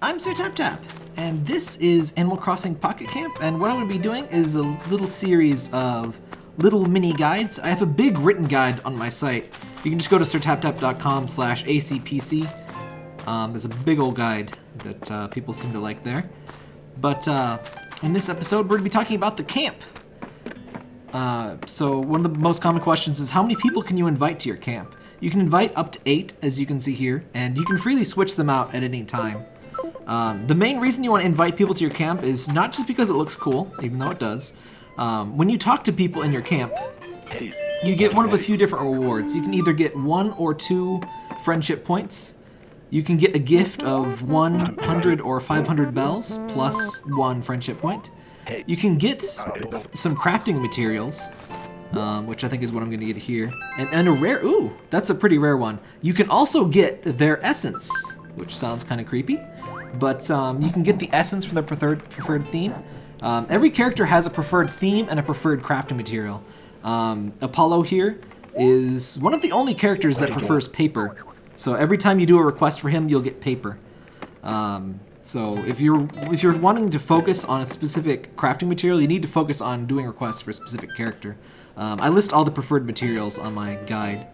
I'm Sir Tap Tap, and this is Animal Crossing Pocket Camp, and what I'm going to be doing is a little series of little mini guides. I have a big written guide on my site. You can just go to sirtaptap.com/acpc. There's a big old guide that people seem to like there. But in this episode, we're going to be talking about the camp. So one of the most common questions is, how many people can you invite to your camp? You can invite up to 8, as you can see here, and you can freely switch them out at any time. The main reason you want to invite people to your camp is not just because it looks cool, even though it does. When you talk to people in your camp, you get one of a few different rewards. You can either get 1 or 2 friendship points. You can get a gift of 100 or 500 bells, plus 1 friendship point. You can get some crafting materials, which I think is what I'm going to get here. And a rare, ooh, that's a pretty rare one. You can also get their essence, which sounds kind of creepy. But you can get the essence from their preferred theme. Every character has a preferred theme and a preferred crafting material. Apollo here is one of the only characters that prefers paper. So every time you do a request for him, you'll get paper. So if you're wanting to focus on a specific crafting material, you need to focus on doing requests for a specific character. I list all the preferred materials on my guide.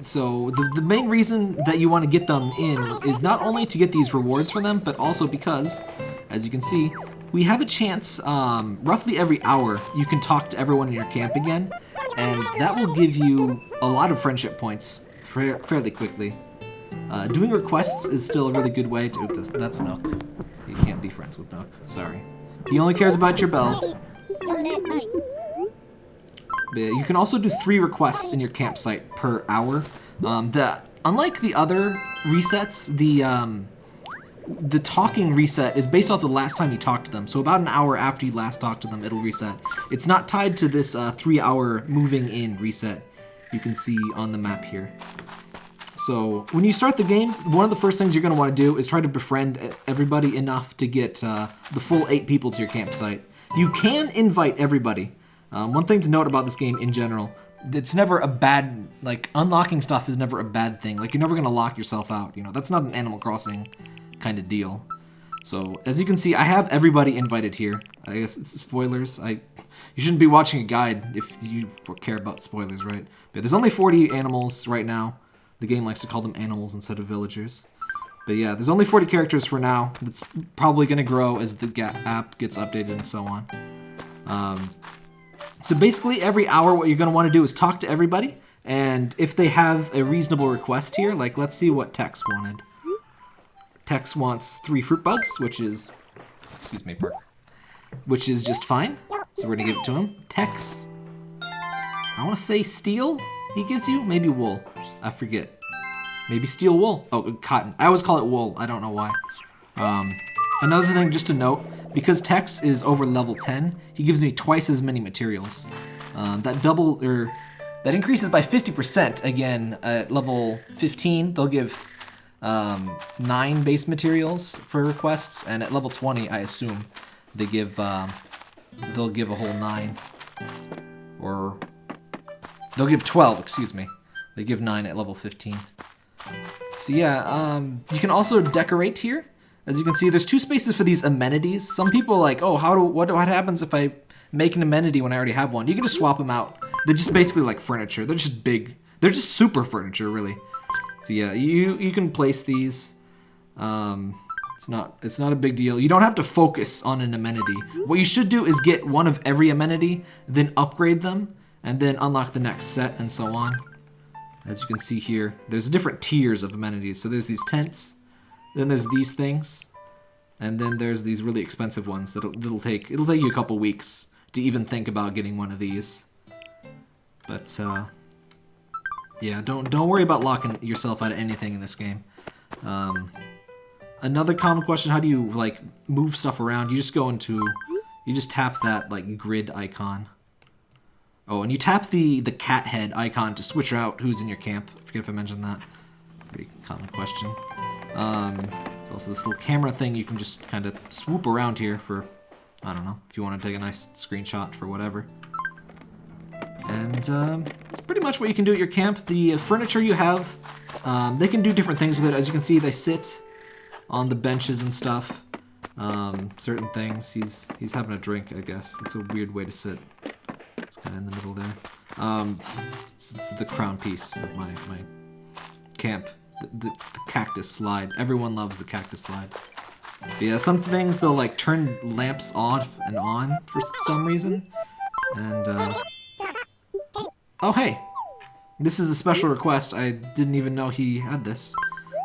So the main reason that you want to get them in is not only to get these rewards for them, but also because, as you can see, we have a chance roughly every hour you can talk to everyone in your camp again, and that will give you a lot of friendship points fairly quickly. Doing requests is still a really good way to... That's Nook. You can't be friends with Nook. Sorry. He only cares about your bells. But you can also do 3 requests in your campsite per hour. Unlike the other resets, the talking reset is based off the last time you talked to them. So about an hour after you last talked to them, it'll reset. It's not tied to this 3-hour moving in reset you can see on the map here. So when you start the game, one of the first things you're going to want to do is try to befriend everybody enough to get the full 8 people to your campsite. You can invite everybody. One thing to note about this game in general, it's never a bad, like, unlocking stuff is never a bad thing. Like, you're never going to lock yourself out, you know, that's not an Animal Crossing kind of deal. So, as you can see, I have everybody invited here. I guess, spoilers, you shouldn't be watching a guide if you care about spoilers, right? But there's only 40 animals right now. The game likes to call them animals instead of villagers. But yeah, there's only 40 characters for now. It's probably going to grow as the app gets updated and so on. So basically, every hour, what you're going to want to do is talk to everybody, and if they have a reasonable request here, like, let's see what Tex wanted. Tex wants 3 fruit bugs, which is, excuse me, Parker, which is just fine, so we're going to give it to him. Tex, I want to say steel he gives you? Maybe wool. I forget. Maybe steel wool. Oh, cotton. I always call it wool. I don't know why. Another thing just to note, because Tex is over level 10, he gives me twice as many materials. That increases by 50% again at level 15. They'll give 9 base materials for requests, and at level 20, I assume they give they'll give a whole 9, or they'll give 12. Excuse me. They give 9 at level 15. So yeah, you can also decorate here. As you can see, there's 2 spaces for these amenities. Some people are like, oh, what happens if I make an amenity when I already have one? You can just swap them out. They're just basically like furniture. They're just big. They're just super furniture, really. So yeah, you can place these. It's not a big deal. You don't have to focus on an amenity. What you should do is get one of every amenity, then upgrade them, and then unlock the next set, and so on. As you can see here, there's different tiers of amenities. So there's these tents. Then there's these things, and then there's these really expensive ones it'll take you a couple weeks to even think about getting one of these. But yeah, don't worry about locking yourself out of anything in this game. Another common question: how do you like move stuff around? You just tap that like grid icon. Oh, and you tap the cat head icon to switch out who's in your camp. I forget if I mentioned that. Pretty common question. It's also this little camera thing you can just kind of swoop around here for, I don't know, if you want to take a nice screenshot for whatever. And it's pretty much what you can do at your camp. The furniture you have They can do different things with it. As you can see, they sit on the benches and stuff. Certain things. He's having a drink, I guess. It's a weird way to sit. It's kind of in the middle there. This is the crown piece of my camp. The Cactus Slide. Everyone loves the Cactus Slide. But yeah, some things they'll like turn lamps off and on for some reason. And oh hey, this is a special request. I didn't even know he had this.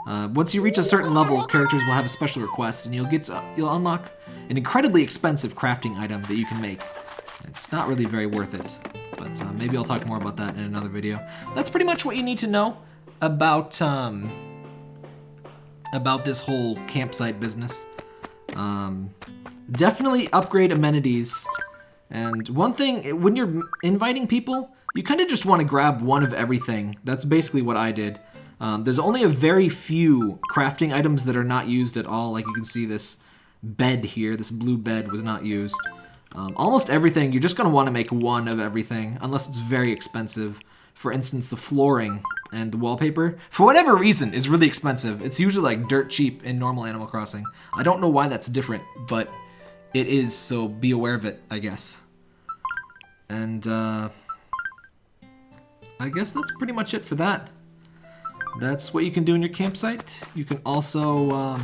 Once you reach a certain level, characters will have a special request, and you'll unlock an incredibly expensive crafting item that you can make. It's not really very worth it, but maybe I'll talk more about that in another video. That's pretty much what you need to know about this whole campsite business. Definitely upgrade amenities. And one thing, when you're inviting people, you kind of just want to grab one of everything. That's basically what I did. There's only a very few crafting items that are not used at all. Like you can see this bed here, this blue bed was not used. Almost everything, you're just going to want to make one of everything, unless it's very expensive. For instance, the flooring and the wallpaper, for whatever reason, is really expensive. It's usually like dirt cheap in normal Animal Crossing. I don't know why that's different, but it is, so be aware of it, I guess. And I guess that's pretty much it for that. That's what you can do in your campsite. You can also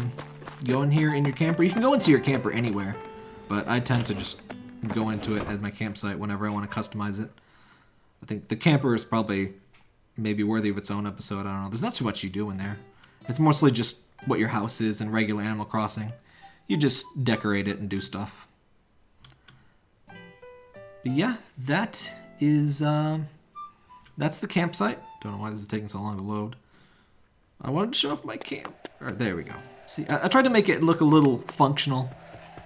go in here in your camper. You can go into your camper anywhere, but I tend to just go into it at my campsite whenever I want to customize it. I think the camper is probably maybe worthy of its own episode. I don't know. There's not too much you do in there. It's mostly just what your house is in regular Animal Crossing. You just decorate it and do stuff. But yeah, that is that's the campsite. Don't know why this is taking so long to load. I wanted to show off my camp. There we go. See, I tried to make it look a little functional.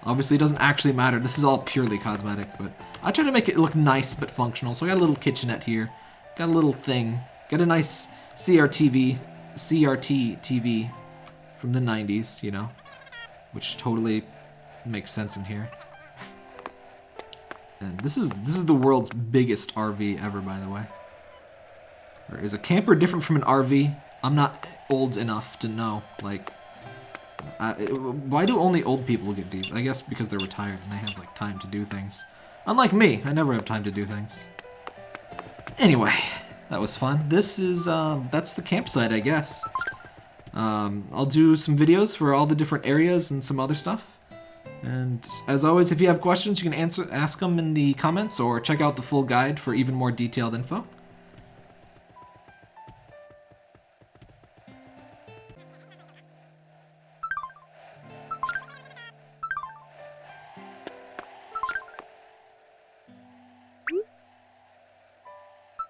Obviously, it doesn't actually matter. This is all purely cosmetic, but I tried to make it look nice but functional. So I got a little kitchenette here. Got a little thing. Got a nice CRT TV from the 90s, you know, which totally makes sense in here. And this is the world's biggest RV ever, by the way. Or is a camper different from an RV? I'm not old enough to know. Like, why do only old people get these? I guess because they're retired and they have like time to do things. Unlike me, I never have time to do things. Anyway, that was fun. This is that's the campsite, I guess. I'll do some videos for all the different areas and some other stuff. And as always, if you have questions, you can ask them in the comments or check out the full guide for even more detailed info.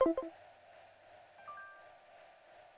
You